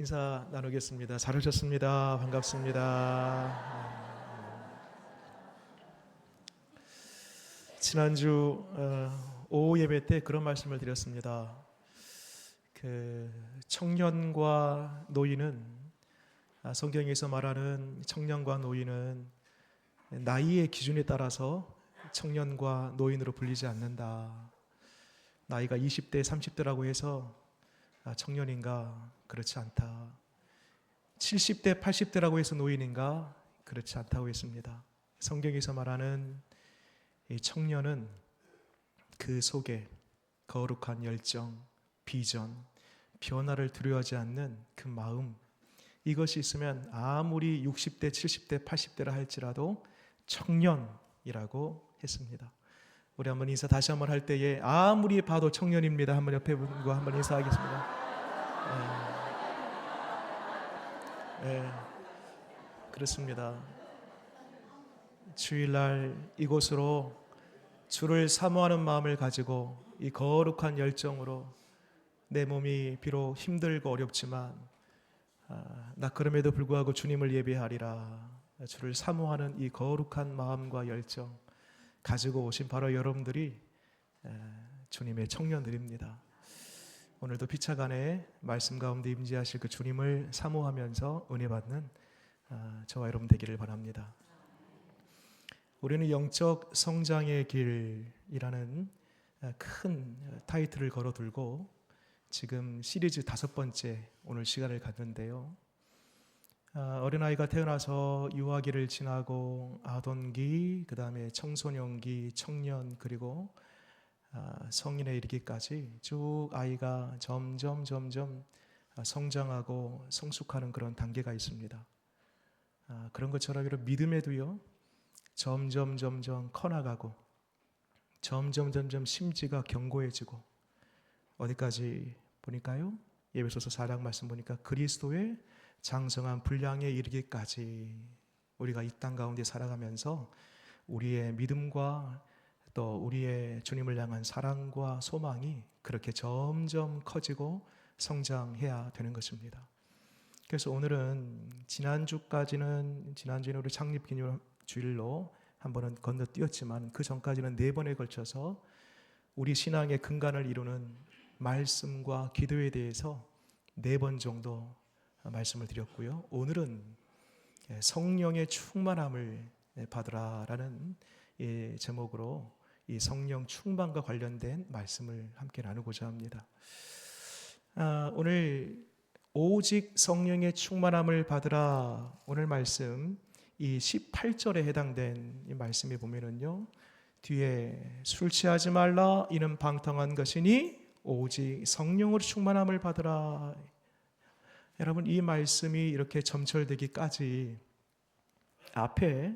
인사 나누겠습니다. 잘 오셨습니다. 반갑습니다. 지난주 오후 예배 때 그런 말씀을 드렸습니다. 청년과 노인은 성경에서 말하는 청년과 노인은 나이의 기준에 따라서 청년과 노인으로 불리지 않는다. 나이가 20대, 30대라고 해서 청년인가? 그렇지 않다. 70대, 80대라고 해서 노인인가? 그렇지 않다고 했습니다. 성경에서 말하는 이 청년은 그 속에 거룩한 열정, 비전, 변화를 두려워하지 않는 그 마음, 이것이 있으면 아무리 60대, 70대, 80대라 할지라도 청년이라고 했습니다. 우리 한번 인사 다시 한번 할 때에 아무리 봐도 청년입니다. 한번 옆에 분과 한번 인사하겠습니다. 그렇습니다. 주일날 이곳으로 주를 사모하는 마음을 가지고 이 거룩한 열정으로 내 몸이 비록 힘들고 어렵지만 나 그럼에도 불구하고 주님을 예배하리라, 주를 사모하는 이 거룩한 마음과 열정 가지고 오신 바로 여러분들이 주님의 청년들입니다. 오늘도 피차간에 말씀 가운데 임재하실 그 주님을 사모하면서 은혜 받는 저와 여러분 되기를 바랍니다. 우리는 영적 성장의 길이라는 큰 타이틀을 걸어들고 지금 시리즈 5번째 오늘 시간을 갖는데요. 어린아이가 태어나서 유아기를 지나고 아동기, 그 다음에 청소년기, 청년, 그리고 성인에 이르기까지 쭉 아이가 점점 성장하고 성숙하는 그런 단계가 있습니다. 그런 것처럼 이런 믿음에도요, 점점 커나가고 점점 심지가 견고해지고 어디까지 보니까요, 에베소서 4장 말씀 보니까 그리스도의 장성한 분량에 이르기까지 우리가 이 땅 가운데 살아가면서 우리의 믿음과 또 우리의 주님을 향한 사랑과 소망이 그렇게 점점 커지고 성장해야 되는 것입니다. 그래서 오늘은 지난주에는 우리 창립기념주일로 한 번은 건너뛰었지만 그 전까지는 4번에 걸쳐서 우리 신앙의 근간을 이루는 말씀과 기도에 대해서 4번 정도 말씀을 드렸고요. 오늘은 성령의 충만함을 받으라라는 제목으로 이 성령 충만과 관련된 말씀을 함께 나누고자 합니다. 오늘 오직 성령의 충만함을 받으라, 오늘 말씀 이 18절에 해당된 이 말씀에 보면은요, 뒤에 술 취하지 말라 이는 방탕한 것이니 오직 성령으로 충만함을 받으라. 여러분, 이 말씀이 이렇게 점철되기까지 앞에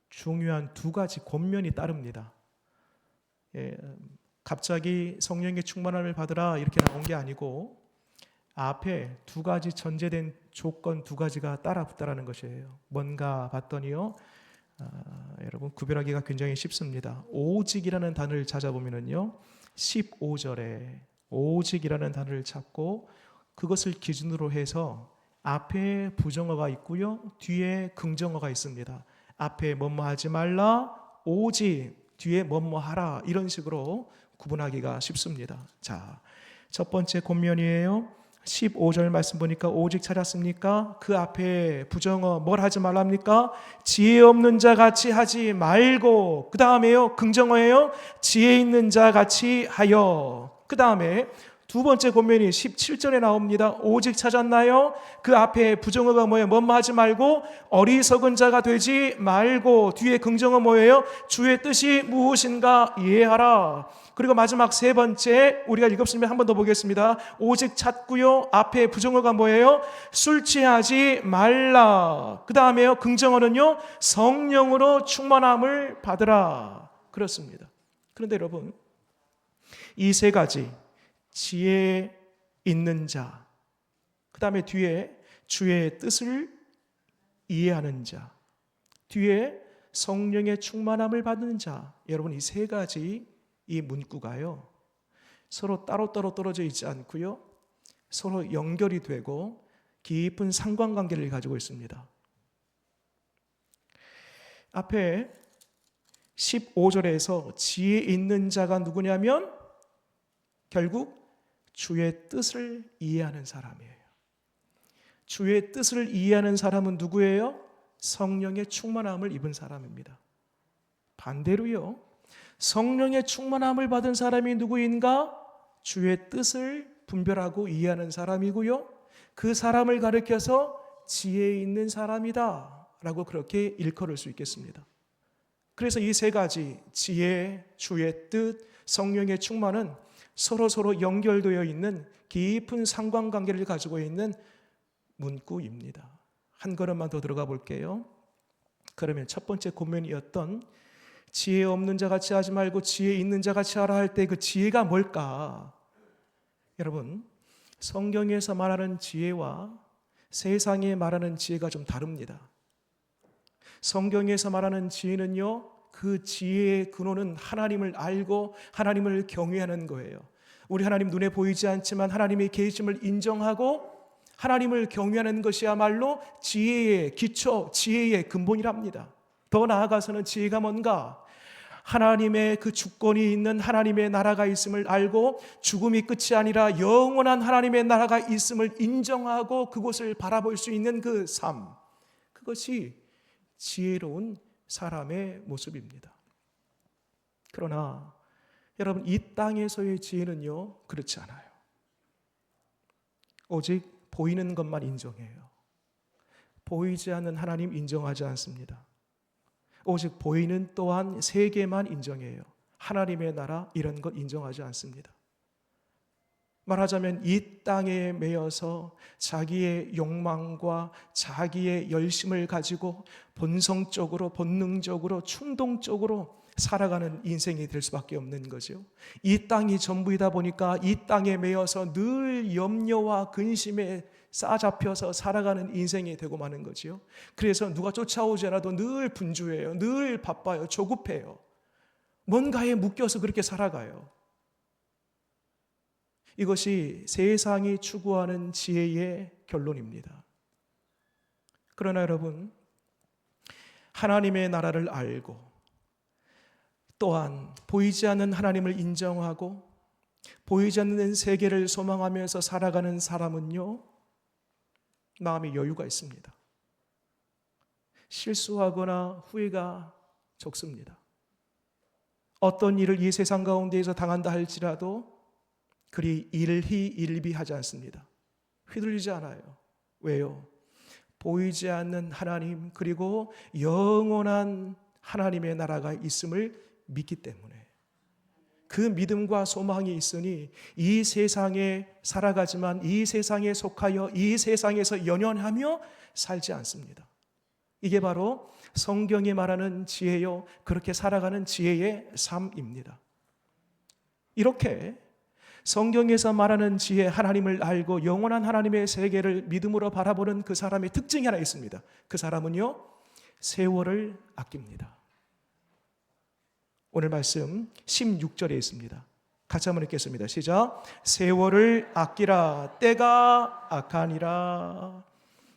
중요한 2가지 권면이 따릅니다. 갑자기 성령의 충만함을 받으라 이렇게 나온 게 아니고 앞에 2가지 전제된 조건 2가지가 따라 붙다라는 것이에요. 뭔가 봤더니요, 여러분 구별하기가 굉장히 쉽습니다. 오직이라는 단어를 찾아보면은요, 15절에 오직이라는 단어를 찾고 그것을 기준으로 해서 앞에 부정어가 있고요, 뒤에 긍정어가 있습니다. 앞에 뭐뭐 하지 말라, 오직, 뒤에 뭐뭐 하라, 이런 식으로 구분하기가 쉽습니다. 자, 첫 번째 권면이에요. 15절 말씀 보니까 오직 찾았습니까? 그 앞에 부정어 뭘 하지 말랍니까? 지혜 없는 자 같이 하지 말고, 그 다음에요 긍정어예요. 지혜 있는 자 같이 하여. 그 다음에 2번째 권면이 17절에 나옵니다. 오직 찾았나요? 그 앞에 부정어가 뭐예요? 뭐뭐 하지 말고 어리석은 자가 되지 말고, 뒤에 긍정어 뭐예요? 주의 뜻이 무엇인가 이해하라. 그리고 마지막 3번째 우리가 읽었으면 한 번 더 보겠습니다. 오직 찾고요, 앞에 부정어가 뭐예요? 술 취하지 말라. 그 다음에요 긍정어는요, 성령으로 충만함을 받으라. 그렇습니다. 그런데 여러분, 이 3가지, 지혜 있는 자, 그 다음에 뒤에 주의 뜻을 이해하는 자, 뒤에 성령의 충만함을 받는 자, 여러분 이 3가지 이 문구가요, 서로 따로따로 떨어져 있지 않고요, 서로 연결이 되고 깊은 상관관계를 가지고 있습니다. 앞에 15절에서 지혜 있는 자가 누구냐면 결국 주의 뜻을 이해하는 사람이에요. 주의 뜻을 이해하는 사람은 누구예요? 성령의 충만함을 입은 사람입니다. 반대로요, 성령의 충만함을 받은 사람이 누구인가? 주의 뜻을 분별하고 이해하는 사람이고요, 그 사람을 가리켜서 지혜 있는 사람이다 라고 그렇게 일컬을 수 있겠습니다. 그래서 이 세 가지, 지혜, 주의 뜻, 성령의 충만은 서로 연결되어 있는 깊은 상관관계를 가지고 있는 문구입니다. 한 걸음만 더 들어가 볼게요. 그러면 첫 번째 고면이었던 지혜 없는 자 같이 하지 말고 지혜 있는 자 같이 하라 할 때 그 지혜가 뭘까? 여러분, 성경에서 말하는 지혜와 세상에 말하는 지혜가 좀 다릅니다. 성경에서 말하는 지혜는요, 그 지혜의 근원은 하나님을 알고 하나님을 경외하는 거예요. 우리 하나님 눈에 보이지 않지만 하나님의 계심을 인정하고 하나님을 경외하는 것이야말로 지혜의 기초, 지혜의 근본이랍니다. 더 나아가서는 지혜가 뭔가? 하나님의 그 주권이 있는 하나님의 나라가 있음을 알고 죽음이 끝이 아니라 영원한 하나님의 나라가 있음을 인정하고 그곳을 바라볼 수 있는 그 삶, 그것이 지혜로운 사람의 모습입니다. 그러나 여러분, 이 땅에서의 지혜는요, 그렇지 않아요. 오직 보이는 것만 인정해요. 보이지 않는 하나님 인정하지 않습니다. 오직 보이는 또한 세계만 인정해요. 하나님의 나라 이런 것 인정하지 않습니다. 말하자면 이 땅에 매여서 자기의 욕망과 자기의 열심을 가지고 본성적으로, 본능적으로, 충동적으로 살아가는 인생이 될 수밖에 없는 거죠. 이 땅이 전부이다 보니까 이 땅에 매여서 늘 염려와 근심에 싸잡혀서 살아가는 인생이 되고 마는 거죠. 그래서 누가 쫓아오지 않아도 늘 분주해요. 늘 바빠요. 조급해요. 뭔가에 묶여서 그렇게 살아가요. 이것이 세상이 추구하는 지혜의 결론입니다. 그러나 여러분, 하나님의 나라를 알고 또한 보이지 않는 하나님을 인정하고 보이지 않는 세계를 소망하면서 살아가는 사람은요, 마음에 여유가 있습니다. 실수하거나 후회가 적습니다. 어떤 일을 이 세상 가운데에서 당한다 할지라도 그리 일희일비하지 않습니다. 휘둘리지 않아요. 왜요? 보이지 않는 하나님, 그리고 영원한 하나님의 나라가 있음을 믿기 때문에, 그 믿음과 소망이 있으니 이 세상에 살아가지만 이 세상에 속하여 이 세상에서 연연하며 살지 않습니다. 이게 바로 성경이 말하는 지혜요, 그렇게 살아가는 지혜의 삶입니다. 이렇게 성경에서 말하는 지혜, 하나님을 알고 영원한 하나님의 세계를 믿음으로 바라보는 그 사람의 특징이 하나 있습니다. 그 사람은요, 세월을 아낍니다. 오늘 말씀 16절에 있습니다. 같이 한번 읽겠습니다. 시작. 세월을 아끼라, 때가 악하니라.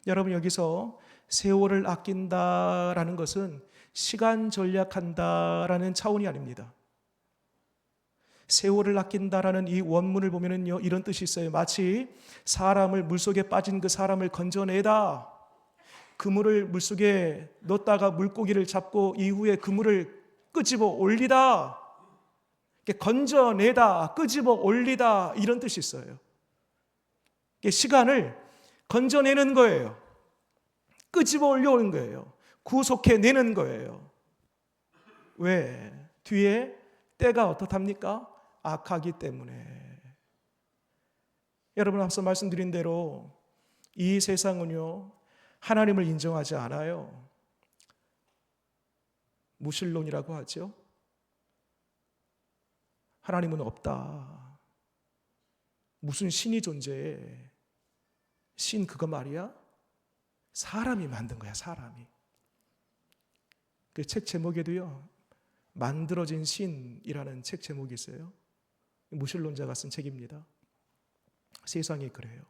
여러분, 여기서 세월을 아낀다라는 것은 시간 전략한다라는 차원이 아닙니다. 세월을 아낀다라는 이 원문을 보면은요, 이런 뜻이 있어요. 마치 사람을 물속에 빠진 그 사람을 건져내다, 그물을 물속에 넣었다가 물고기를 잡고 이후에 그물을 끄집어 올리다, 건져내다, 끄집어 올리다, 이런 뜻이 있어요. 시간을 건져내는 거예요. 끄집어 올려오는 거예요. 구속해내는 거예요. 왜? 뒤에 때가 어떻답니까? 악하기 때문에. 여러분, 앞서 말씀드린 대로 이 세상은요, 하나님을 인정하지 않아요. 무신론이라고 하죠. 하나님은 없다. 무슨 신이 존재해? 신 그거 말이야? 사람이 만든 거야, 사람이. 그 책 제목에도요, 만들어진 신이라는 책 제목이 있어요. 무신론자가 쓴 책입니다. 세상이 그래요.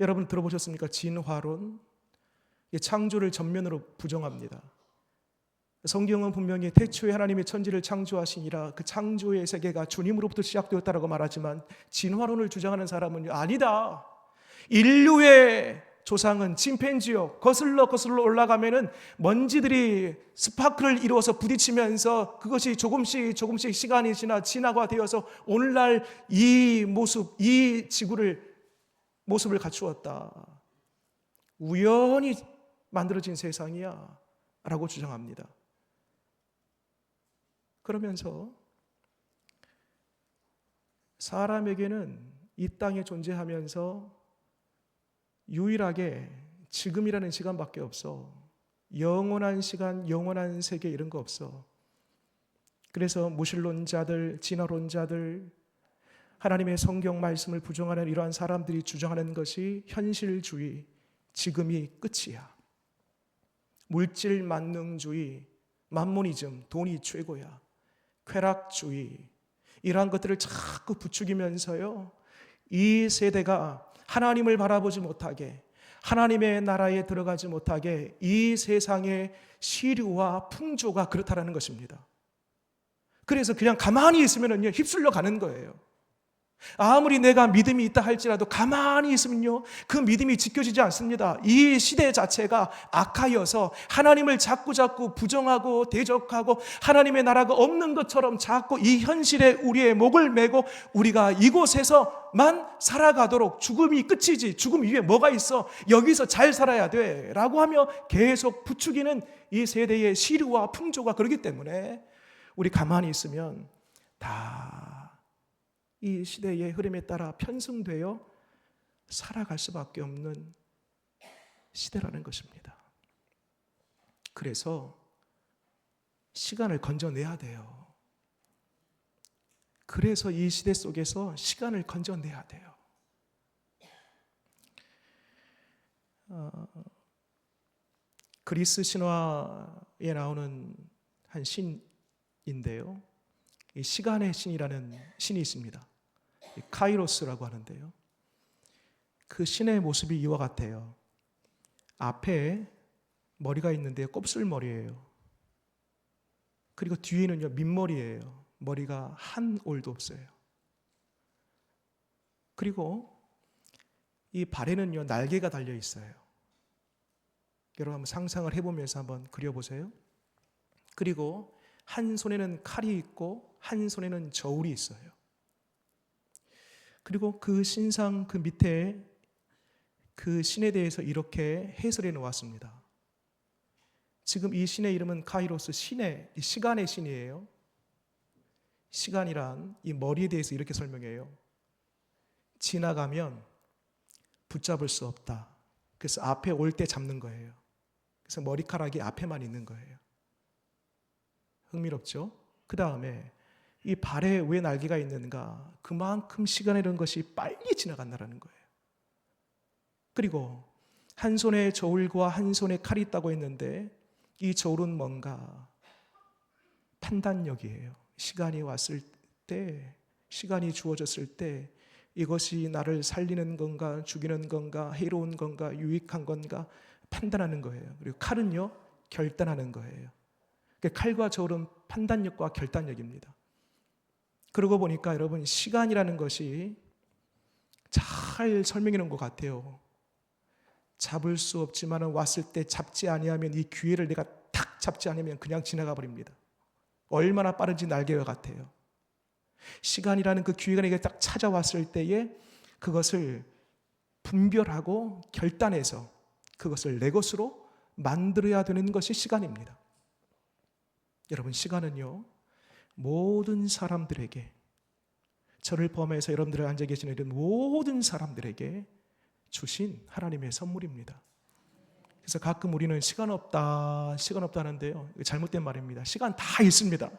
여러분 들어보셨습니까? 진화론. 창조를 전면으로 부정합니다. 성경은 분명히 태초에 하나님이 천지를 창조하시니라 그 창조의 세계가 주님으로부터 시작되었다라고 말하지만, 진화론을 주장하는 사람은 아니다. 인류의 조상은 침팬지요. 거슬러 올라가면은 먼지들이 스파크를 이루어서 부딪히면서 그것이 조금씩 시간이 지나 진화가 되어서 오늘날 이 모습, 이 지구를 모습을 갖추었다. 우연히 만들어진 세상이야 라고 주장합니다. 그러면서 사람에게는 이 땅에 존재하면서 유일하게 지금이라는 시간밖에 없어. 영원한 시간, 영원한 세계 이런 거 없어. 그래서 무신론자들, 진화론자들, 하나님의 성경 말씀을 부정하는 이러한 사람들이 주장하는 것이 현실주의, 지금이 끝이야. 물질 만능주의, 만모니즘, 돈이 최고야. 쾌락주의, 이러한 것들을 자꾸 부추기면서요, 이 세대가 하나님을 바라보지 못하게, 하나님의 나라에 들어가지 못하게 이 세상의 시류와 풍조가 그렇다라는 것입니다. 그래서 그냥 가만히 있으면요 휩쓸려 가는 거예요. 아무리 내가 믿음이 있다 할지라도 가만히 있으면요 그 믿음이 지켜지지 않습니다. 이 시대 자체가 악하여서 하나님을 자꾸 부정하고 대적하고 하나님의 나라가 없는 것처럼 자꾸 이 현실에 우리의 목을 메고 우리가 이곳에서만 살아가도록, 죽음이 끝이지 죽음 위에 뭐가 있어, 여기서 잘 살아야 돼 라고 하며 계속 부추기는 이 세대의 시류와 풍조가 그렇기 때문에 우리 가만히 있으면 다 이 시대의 흐름에 따라 편승되어 살아갈 수밖에 없는 시대라는 것입니다. 그래서 시간을 건져내야 돼요. 그래서 이 시대 속에서 시간을 건져내야 돼요. 그리스 신화에 나오는 한 신인데요, 이 시간의 신이라는 신이 있습니다. 카이로스라고 하는데요, 그 신의 모습이 이와 같아요. 앞에 머리가 있는데 곱슬머리예요. 그리고 뒤에는요 민머리예요. 머리가 한 올도 없어요. 그리고 이 발에는요 날개가 달려 있어요. 여러분 한번 상상을 해보면서 한번 그려보세요. 그리고 한 손에는 칼이 있고 한 손에는 저울이 있어요. 그리고 그 신상 그 밑에 그 신에 대해서 이렇게 해설해 놓았습니다. 지금 이 신의 이름은 카이로스, 시간의 신이에요. 시간이란 이 머리에 대해서 이렇게 설명해요. 지나가면 붙잡을 수 없다. 그래서 앞에 올 때 잡는 거예요. 그래서 머리카락이 앞에만 있는 거예요. 흥미롭죠? 그 다음에 이 발에 왜 날개가 있는가? 그만큼 시간이라는 것이 빨리 지나간다는 거예요. 그리고 한 손에 저울과 한 손에 칼이 있다고 했는데 이 저울은 뭔가? 판단력이에요. 시간이 왔을 때, 시간이 주어졌을 때 이것이 나를 살리는 건가, 죽이는 건가, 해로운 건가, 유익한 건가 판단하는 거예요. 그리고 칼은요, 결단하는 거예요. 칼과 저울은 판단력과 결단력입니다. 그러고 보니까 여러분 시간이라는 것이 잘 설명해 놓은 것 같아요. 잡을 수 없지만 왔을 때 잡지 아니하면, 이 기회를 내가 탁 잡지 않으면 그냥 지나가 버립니다. 얼마나 빠른지 날개와 같아요. 시간이라는 그 기회가 내게 딱 찾아왔을 때에 그것을 분별하고 결단해서 그것을 내 것으로 만들어야 되는 것이 시간입니다. 여러분 시간은요 모든 사람들에게, 저를 포함해서 여러분들 앉아 계시는 이런 모든 사람들에게 주신 하나님의 선물입니다. 그래서 가끔 우리는 시간 없다 하는데요, 잘못된 말입니다. 시간 다 있습니다.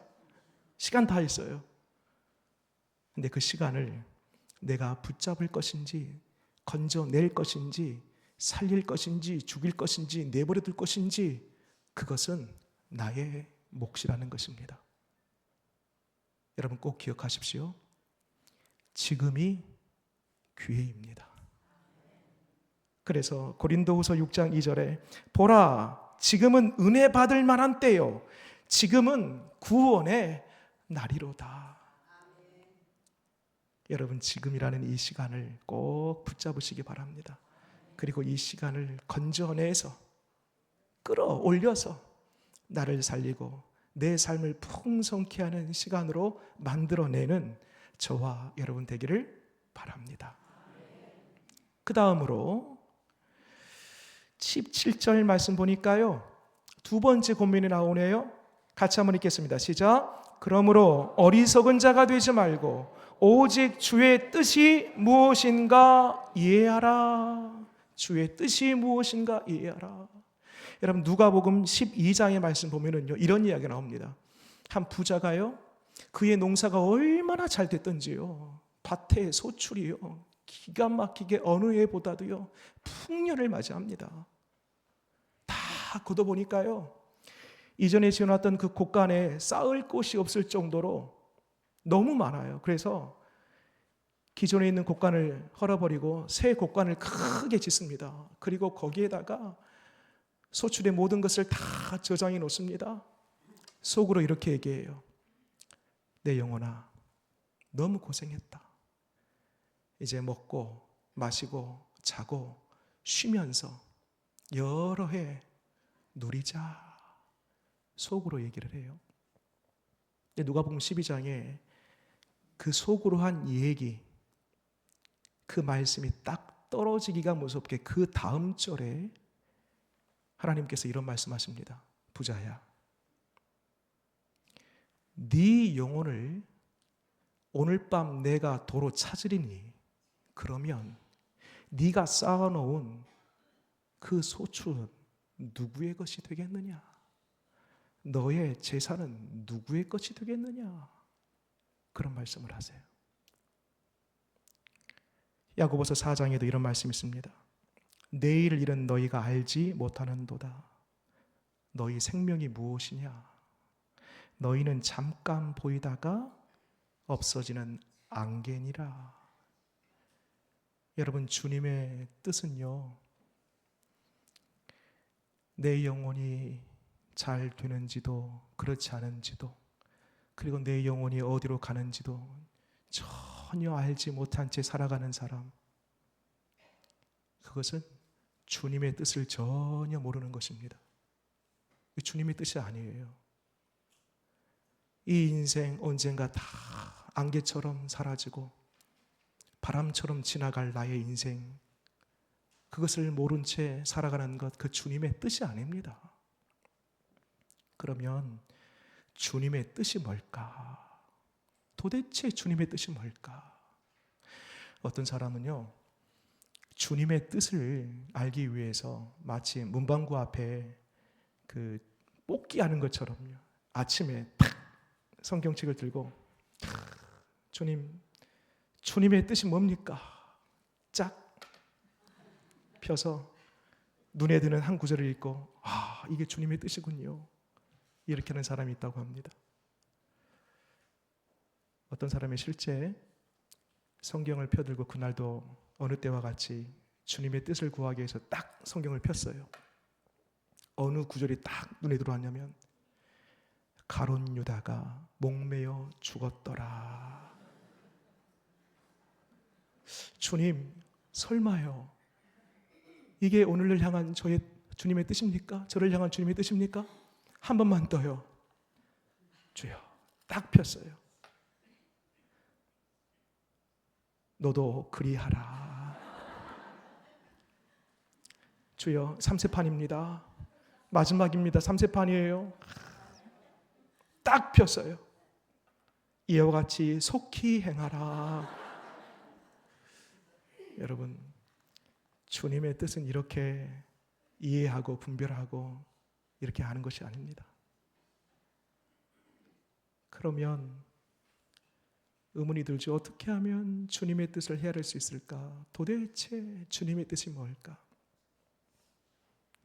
시간 다 있어요. 근데 그 시간을 내가 붙잡을 것인지, 건져낼 것인지, 살릴 것인지, 죽일 것인지, 내버려 둘 것인지, 그것은 나의 몫이라는 것입니다. 여러분 꼭 기억하십시오. 지금이 기회입니다. 그래서 고린도후서 6장 2절에 보라 지금은 은혜 받을 만한 때요 지금은 구원의 날이로다. 여러분 지금이라는 이 시간을 꼭 붙잡으시기 바랍니다. 그리고 이 시간을 건져내서 끌어올려서 나를 살리고 내 삶을 풍성케 하는 시간으로 만들어내는 저와 여러분 되기를 바랍니다. 그 다음으로 17절 말씀 보니까요 두 번째 고민이 나오네요. 같이 한번 읽겠습니다. 시작. 그러므로 어리석은 자가 되지 말고 오직 주의 뜻이 무엇인가 이해하라. 주의 뜻이 무엇인가 이해하라. 여러분 누가복음 12장의 말씀 보면은요 이런 이야기가 나옵니다. 한 부자가요 그의 농사가 얼마나 잘 됐던지요 밭에 소출이요 기가 막히게 어느 해보다도요 풍년을 맞이합니다. 다 걷어보니까요 이전에 지어놨던 그 곳간에 쌓을 곳이 없을 정도로 너무 많아요. 그래서 기존에 있는 곳간을 헐어버리고 새 곳간을 크게 짓습니다. 그리고 거기에다가 소출의 모든 것을 다 저장해 놓습니다. 속으로 이렇게 얘기해요. 내 영혼아 너무 고생했다. 이제 먹고 마시고 자고 쉬면서 여러 해 누리자. 속으로 얘기를 해요. 누가복음 12장에 그 속으로 한 얘기 그 말씀이 딱 떨어지기가 무섭게 그 다음 절에 하나님께서 이런 말씀하십니다. 부자야 네 영혼을 오늘 밤 내가 도로 찾으리니 그러면 네가 쌓아놓은 그 소출은 누구의 것이 되겠느냐? 너의 재산은 누구의 것이 되겠느냐? 그런 말씀을 하세요. 야고보서 4장에도 이런 말씀이 있습니다. 내일 일은 너희가 알지 못하는도다. 너희 생명이 무엇이냐? 너희는 잠깐 보이다가 없어지는 안개니라. 여러분 주님의 뜻은요 내 영혼이 잘 되는지도 그렇지 않은지도 그리고 내 영혼이 어디로 가는지도 전혀 알지 못한 채 살아가는 사람 그것은 주님의 뜻을 전혀 모르는 것입니다. 주님의 뜻이 아니에요. 이 인생 언젠가 다 안개처럼 사라지고 바람처럼 지나갈 나의 인생 그것을 모른 채 살아가는 것 그 주님의 뜻이 아닙니다. 그러면 주님의 뜻이 뭘까? 도대체 주님의 뜻이 뭘까? 어떤 사람은요 주님의 뜻을 알기 위해서 마치 문방구 앞에 그 뽑기 하는 것처럼요 아침에 탁 성경책을 들고 주님의 뜻이 뭡니까? 짝 펴서 눈에 드는 한 구절을 읽고 이게 주님의 뜻이군요 이렇게 하는 사람이 있다고 합니다. 어떤 사람이 실제 성경을 펴들고 그날도 어느 때와 같이 주님의 뜻을 구하기 위해서 딱 성경을 폈어요. 어느 구절이 딱 눈에 들어왔냐면 가룟 유다가 목매어 죽었더라. 주님 설마요 이게 오늘을 향한 저의 주님의 뜻입니까? 저를 향한 주님의 뜻입니까? 한 번만 더요. 주여 딱 폈어요. 너도 그리하라. 주여 3세판입니다. 마지막입니다. 3세판이에요. 딱 폈어요. 이와 같이 속히 행하라. 여러분 주님의 뜻은 이렇게 이해하고 분별하고 이렇게 하는 것이 아닙니다. 그러면 의문이 들죠. 어떻게 하면 주님의 뜻을 헤아릴 수 있을까? 도대체 주님의 뜻이 뭘까?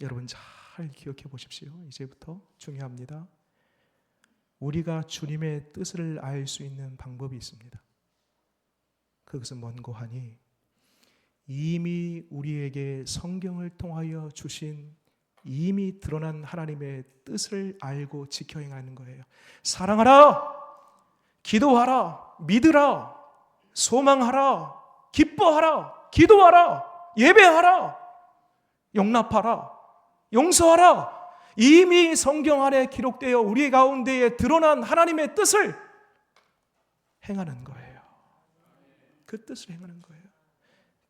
여러분 잘 기억해 보십시오. 이제부터 중요합니다. 우리가 주님의 뜻을 알 수 있는 방법이 있습니다. 그것은 뭔고 하니 이미 우리에게 성경을 통하여 주신 이미 드러난 하나님의 뜻을 알고 지켜 행하는 거예요. 사랑하라, 기도하라, 믿으라, 소망하라, 기뻐하라, 기도하라, 예배하라, 용납하라, 용서하라. 이미 성경 안에 기록되어 우리 가운데에 드러난 하나님의 뜻을 행하는 거예요. 그 뜻을 행하는 거예요.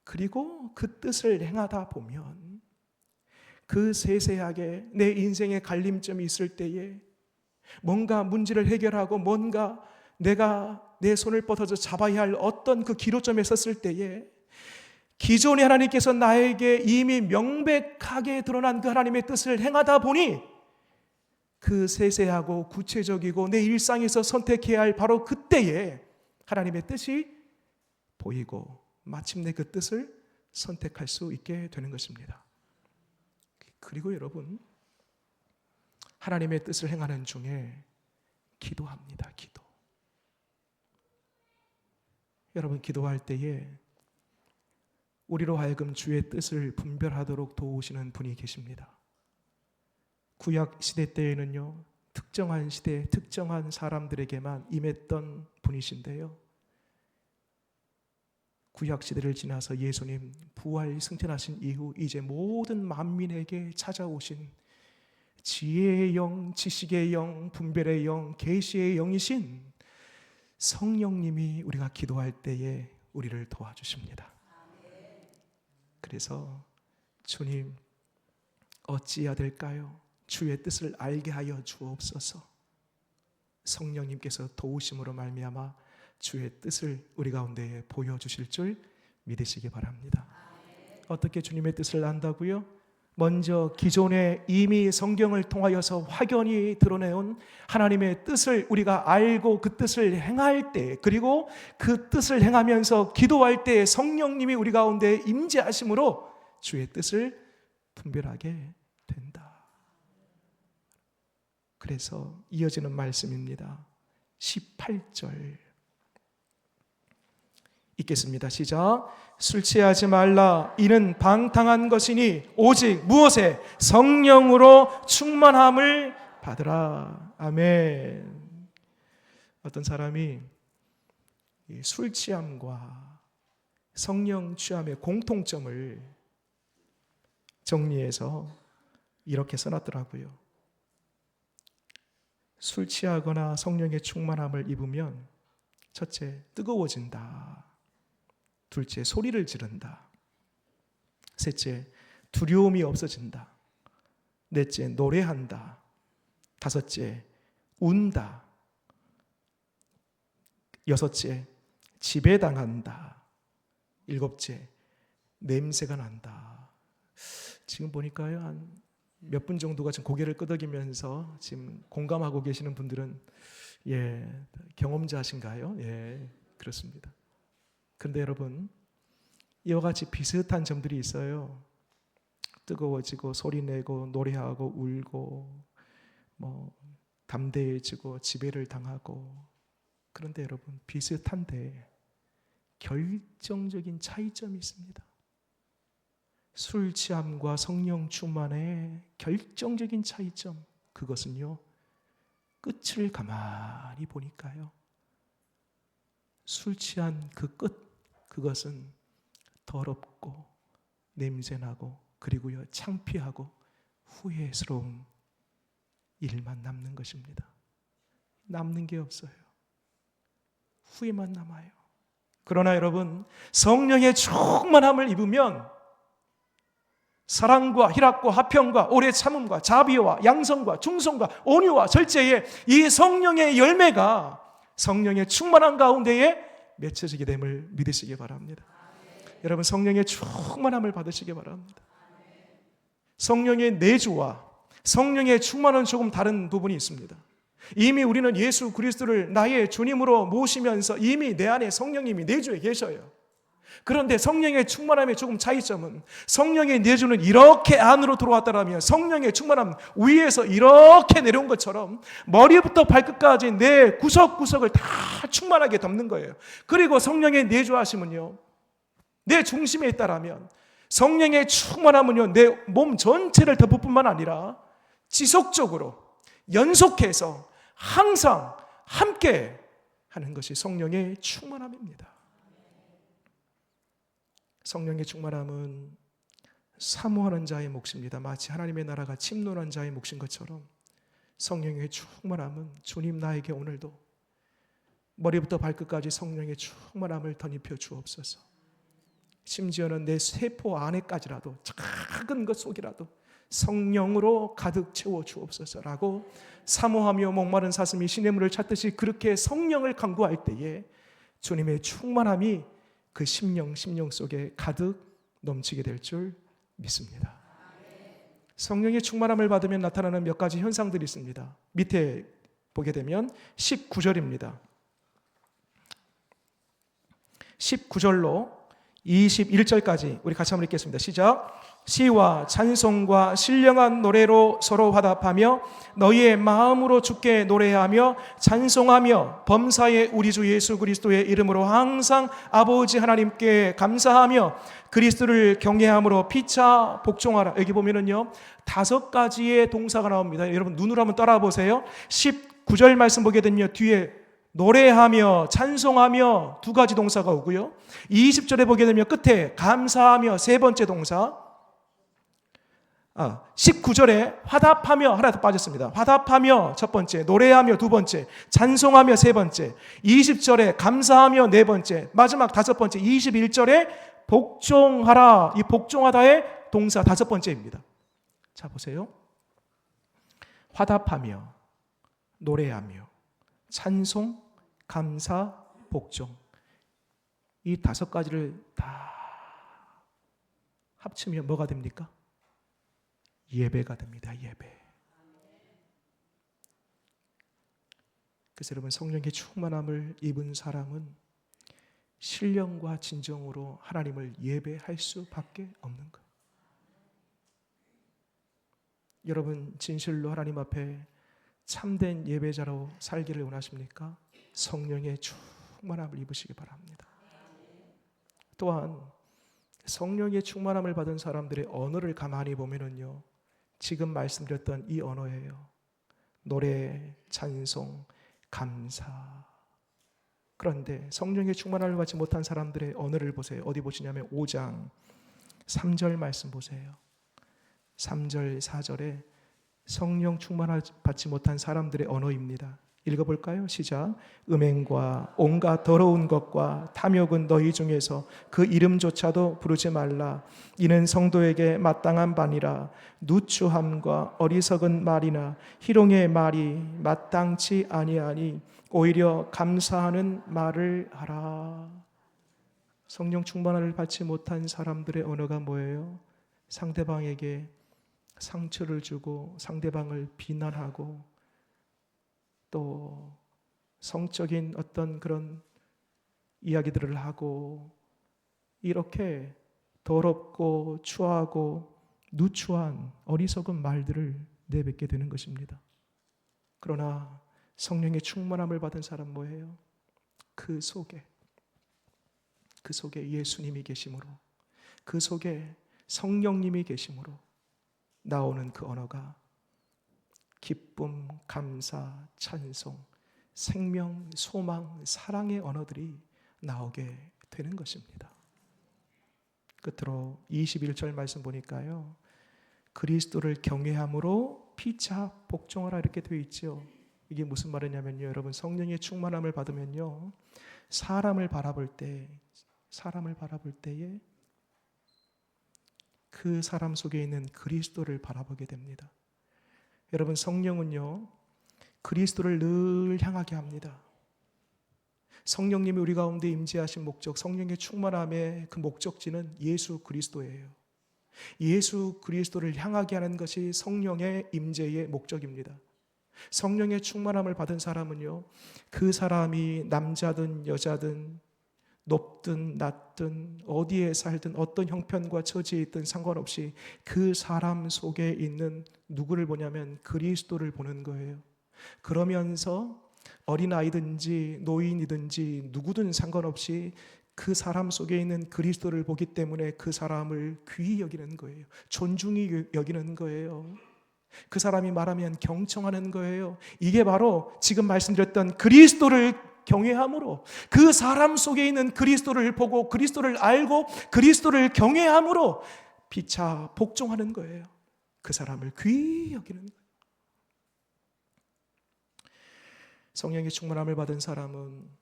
그리고 그 뜻을 행하다 보면 그 세세하게 내 인생에 갈림점이 있을 때에 뭔가 문제를 해결하고 뭔가 내가 내 손을 뻗어서 잡아야 할 어떤 그 기로점에 섰을 때에 기존의 하나님께서 나에게 이미 명백하게 드러난 그 하나님의 뜻을 행하다 보니 그 세세하고 구체적이고 내 일상에서 선택해야 할 바로 그때에 하나님의 뜻이 보이고 마침내 그 뜻을 선택할 수 있게 되는 것입니다. 그리고 여러분, 하나님의 뜻을 행하는 중에 기도합니다. 기도. 여러분, 기도할 때에 우리로 하여금 주의 뜻을 분별하도록 도우시는 분이 계십니다. 구약 시대 때에는요, 특정한 시대, 특정한 사람들에게만 임했던 분이신데요, 구약 시대를 지나서 예수님 부활 승천하신 이후 이제 모든 만민에게 찾아오신 지혜의 영, 지식의 영, 분별의 영, 계시의 영이신 성령님이 우리가 기도할 때에 우리를 도와주십니다. 그래서 주님, 어찌해야 될까요? 주의 뜻을 알게 하여 주옵소서. 성령님께서 도우심으로 말미암아 주의 뜻을 우리 가운데에 보여주실 줄 믿으시기 바랍니다. 어떻게 주님의 뜻을 안다고요? 먼저 기존에 이미 성경을 통하여서 확연히 드러내온 하나님의 뜻을 우리가 알고 그 뜻을 행할 때, 그리고 그 뜻을 행하면서 기도할 때 성령님이 우리 가운데 임재하심으로 주의 뜻을 분별하게 된다. 그래서 이어지는 말씀입니다. 18절 읽겠습니다. 시작. 술 취하지 말라. 이는 방탕한 것이니 오직 무엇에? 성령으로 충만함을 받으라. 아멘. 어떤 사람이 술 취함과 성령 취함의 공통점을 정리해서 이렇게 써놨더라고요. 술 취하거나 성령의 충만함을 입으면 첫째, 뜨거워진다. 둘째, 소리를 지른다. 셋째, 두려움이 없어진다. 넷째, 노래한다. 다섯째, 운다. 여섯째, 지배당한다. 일곱째, 냄새가 난다. 지금 보니까요, 한 몇 분 정도가 지금 고개를 끄덕이면서 지금 공감하고 계시는 분들은 경험자신가요? 그렇습니다. 그런데 여러분, 이와 같이 비슷한 점들이 있어요. 뜨거워지고 소리내고 노래하고 울고 담대해지고 지배를 당하고. 그런데 여러분, 비슷한데 결정적인 차이점이 있습니다. 술 취함과 성령 충만의 결정적인 차이점, 그것은요, 끝을 가만히 보니까요, 술 취한 그 끝, 그것은 더럽고 냄새나고 그리고요, 창피하고 후회스러운 일만 남는 것입니다. 남는 게 없어요. 후회만 남아요. 그러나 여러분, 성령의 충만함을 입으면 사랑과 희락과 화평과 오래 참음과 자비와 양성과 충성과 온유와 절제의 이 성령의 열매가 성령의 충만한 가운데에 맺혀지게 됨을 믿으시기 바랍니다. 여러분, 성령의 충만함을 받으시기 바랍니다. 성령의 내주와 성령의 충만은 조금 다른 부분이 있습니다. 이미 우리는 예수 그리스도를 나의 주님으로 모시면서 이미 내 안에 성령님이 내주에 계셔요. 그런데 성령의 충만함의 조금 차이점은, 성령의 내주는 이렇게 안으로 들어왔다라면 성령의 충만함 위에서 이렇게 내려온 것처럼 머리부터 발끝까지 내 구석구석을 다 충만하게 덮는 거예요. 그리고 성령의 내주하심은요, 내 중심에 있다라면 성령의 충만함은요, 내 몸 전체를 덮을 뿐만 아니라 지속적으로 연속해서 항상 함께 하는 것이 성령의 충만함입니다. 성령의 충만함은 사모하는 자의 몫입니다. 마치 하나님의 나라가 침노한 자의 몫인 것처럼 성령의 충만함은 주님 나에게 오늘도 머리부터 발끝까지 성령의 충만함을 덧입혀 주옵소서. 심지어는 내 세포 안에까지라도 작은 것 속이라도 성령으로 가득 채워 주옵소서라고 사모하며 목마른 사슴이 시냇물을 찾듯이 그렇게 성령을 간구할 때에 주님의 충만함이 그 심령 속에 가득 넘치게 될 줄 믿습니다. 성령의 충만함을 받으면 나타나는 몇 가지 현상들이 있습니다. 밑에 보게 되면 19절입니다. 19절로 21절까지 우리 같이 한번 읽겠습니다. 시작. 시와 찬송과 신령한 노래로 서로 화답하며 너희의 마음으로 주께 노래하며 찬송하며 범사의 우리 주 예수 그리스도의 이름으로 항상 아버지 하나님께 감사하며 그리스도를 경외함으로 피차 복종하라. 여기 보면은요 5가지의 동사가 나옵니다. 여러분 눈으로 한번 따라 보세요. 19절 말씀 보게 되면 뒤에 노래하며 찬송하며 2가지 동사가 오고요. 20절에 보게 되면 끝에 감사하며 3번째 동사, 19절에 화답하며 하나 더 빠졌습니다. 화답하며 첫 번째, 노래하며 2번째, 찬송하며 3번째, 20절에 감사하며 4번째, 마지막 5번째, 21절에 복종하라. 이 복종하다의 동사 5번째입니다. 자 보세요. 화답하며, 노래하며, 찬송, 감사, 복종. 이 5가지를 다 합치면 뭐가 됩니까? 예배가 됩니다. 예배. 그래서 여러분 성령의 충만함을 입은 사람은 신령과 진정으로 하나님을 예배할 수밖에 없는 것. 여러분 진실로 하나님 앞에 참된 예배자로 살기를 원하십니까? 성령의 충만함을 입으시기 바랍니다. 또한 성령의 충만함을 받은 사람들의 언어를 가만히 보면은요, 지금 말씀드렸던 이 언어예요. 노래, 찬송, 감사. 그런데 성령의 충만함을 받지 못한 사람들의 언어를 보세요. 어디 보시냐면 5장 3절 말씀 보세요. 3절, 4절에 성령 충만을 받지 못한 사람들의 언어입니다. 읽어볼까요? 시작. 음행과 온갖 더러운 것과 탐욕은 너희 중에서 그 이름조차도 부르지 말라. 이는 성도에게 마땅한 바니라. 누추함과 어리석은 말이나 희롱의 말이 마땅치 아니하니 오히려 감사하는 말을 하라. 성령 충만을 받지 못한 사람들의 언어가 뭐예요? 상대방에게 상처를 주고 상대방을 비난하고 또 성적인 어떤 그런 이야기들을 하고 이렇게 더럽고 추하고 누추한 어리석은 말들을 내뱉게 되는 것입니다. 그러나 성령의 충만함을 받은 사람 뭐예요? 그 속에 예수님이 계심으로, 그 속에 성령님이 계심으로 나오는 그 언어가 기쁨, 감사, 찬송, 생명, 소망, 사랑의 언어들이 나오게 되는 것입니다. 끝으로 21절 말씀 보니까요, 그리스도를 경외함으로 피차 복종하라 이렇게 되어 있죠. 이게 무슨 말이냐면요, 여러분 성령의 충만함을 받으면요, 사람을 바라볼 때에 그 사람 속에 있는 그리스도를 바라보게 됩니다. 여러분 성령은요, 그리스도를 늘 향하게 합니다. 성령님이 우리 가운데 임재하신 목적, 성령의 충만함의 그 목적지는 예수 그리스도예요. 예수 그리스도를 향하게 하는 것이 성령의 임재의 목적입니다. 성령의 충만함을 받은 사람은요, 그 사람이 남자든 여자든 높든 낮든 어디에 살든 어떤 형편과 처지에 있든 상관없이 그 사람 속에 있는 누구를 보냐면 그리스도를 보는 거예요. 그러면서 어린아이든지 노인이든지 누구든 상관없이 그 사람 속에 있는 그리스도를 보기 때문에 그 사람을 귀히 여기는 거예요. 존중히 여기는 거예요. 그 사람이 말하면 경청하는 거예요. 이게 바로 지금 말씀드렸던 그리스도를 경외함으로, 그 사람 속에 있는 그리스도를 보고 그리스도를 알고 그리스도를 경외함으로 피차 복종하는 거예요. 그 사람을 귀히 여기는 거예요. 성령의 충만함을 받은 사람은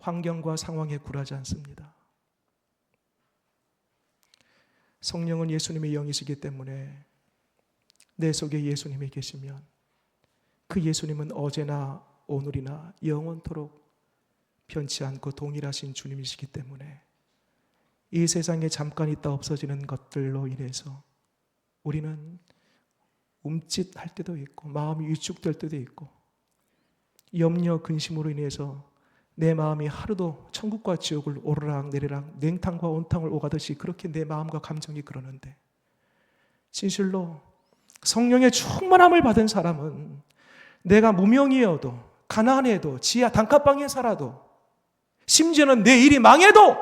환경과 상황에 굴하지 않습니다. 성령은 예수님의 영이시기 때문에 내 속에 예수님이 계시면 그 예수님은 어제나 오늘이나 영원토록 변치 않고 동일하신 주님이시기 때문에 이 세상에 잠깐 있다 없어지는 것들로 인해서 우리는 움찔할 때도 있고 마음이 위축될 때도 있고 염려 근심으로 인해서 내 마음이 하루도 천국과 지옥을 오르락 내리락 냉탕과 온탕을 오가듯이 그렇게 내 마음과 감정이 그러는데, 진실로 성령의 충만함을 받은 사람은 내가 무명이어도 가난해도 지하 단칸방에 살아도 심지어는 내 일이 망해도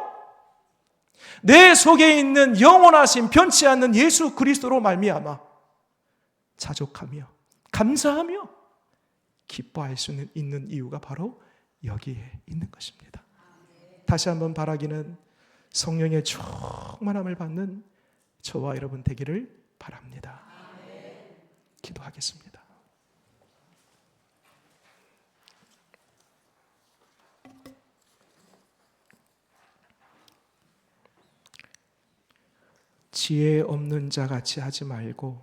내 속에 있는 영원하신 변치 않는 예수 그리스도로 말미암아 자족하며 감사하며 기뻐할 수 있는 이유가 바로 여기에 있는 것입니다. 다시 한번 바라기는 성령의 충만함을 받는 저와 여러분 되기를 바랍니다. 기도하겠습니다. 지혜 없는 자 같이 하지 말고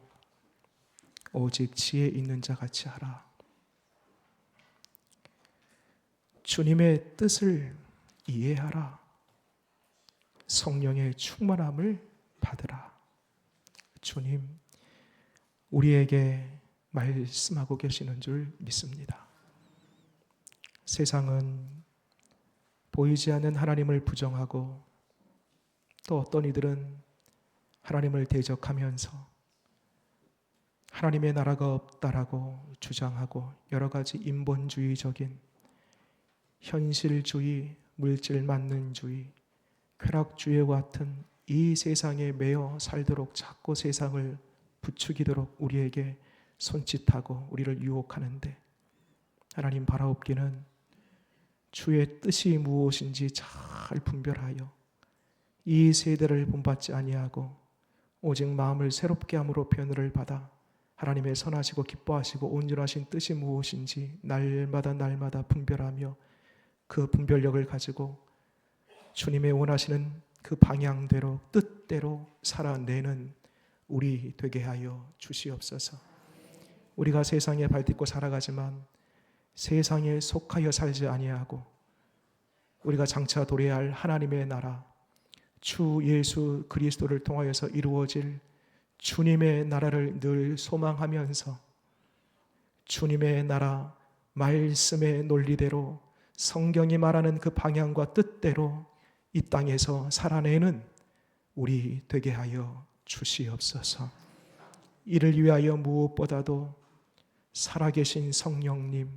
오직 지혜 있는 자 같이 하라. 주님의 뜻을 이해하라. 성령의 충만함을 받으라. 주님, 우리에게 말씀하고 계시는 줄 믿습니다. 세상은 보이지 않는 하나님을 부정하고 또 어떤 이들은 하나님을 대적하면서 하나님의 나라가 없다라고 주장하고 여러 가지 인본주의적인 현실주의, 물질만능주의, 쾌락주의와 같은 이 세상에 매여 살도록 자꾸 세상을 부추기도록 우리에게 손짓하고 우리를 유혹하는데, 하나님 바라옵기는 주의 뜻이 무엇인지 잘 분별하여 이 세대를 본받지 아니하고 오직 마음을 새롭게 함으로 변화를 받아 하나님의 선하시고 기뻐하시고 온전하신 뜻이 무엇인지 날마다 분별하며 그 분별력을 가지고 주님의 원하시는 그 방향대로 뜻대로 살아내는 우리 되게 하여 주시옵소서. 우리가 세상에 발딛고 살아가지만 세상에 속하여 살지 아니하고 우리가 장차 도래해야 할 하나님의 나라, 주 예수 그리스도를 통하여서 이루어질 주님의 나라를 늘 소망하면서 주님의 나라 말씀의 논리대로 성경이 말하는 그 방향과 뜻대로 이 땅에서 살아내는 우리 되게 하여 주시옵소서. 이를 위하여 무엇보다도 살아계신 성령님,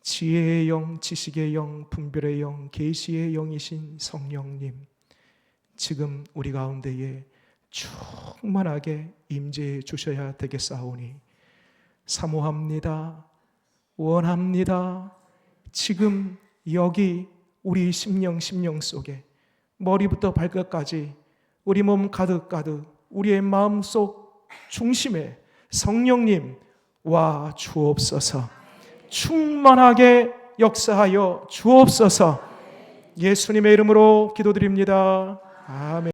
지혜의 영, 지식의 영, 분별의 영, 계시의 영이신 성령님, 지금 우리 가운데에 충만하게 임재해 주셔야 되겠사오니 사모합니다. 원합니다. 지금 여기 우리 심령 속에 머리부터 발끝까지 우리 몸 가득 우리의 마음속 중심에 성령님 와 주옵소서. 충만하게 역사하여 주옵소서. 예수님의 이름으로 기도드립니다. 아멘.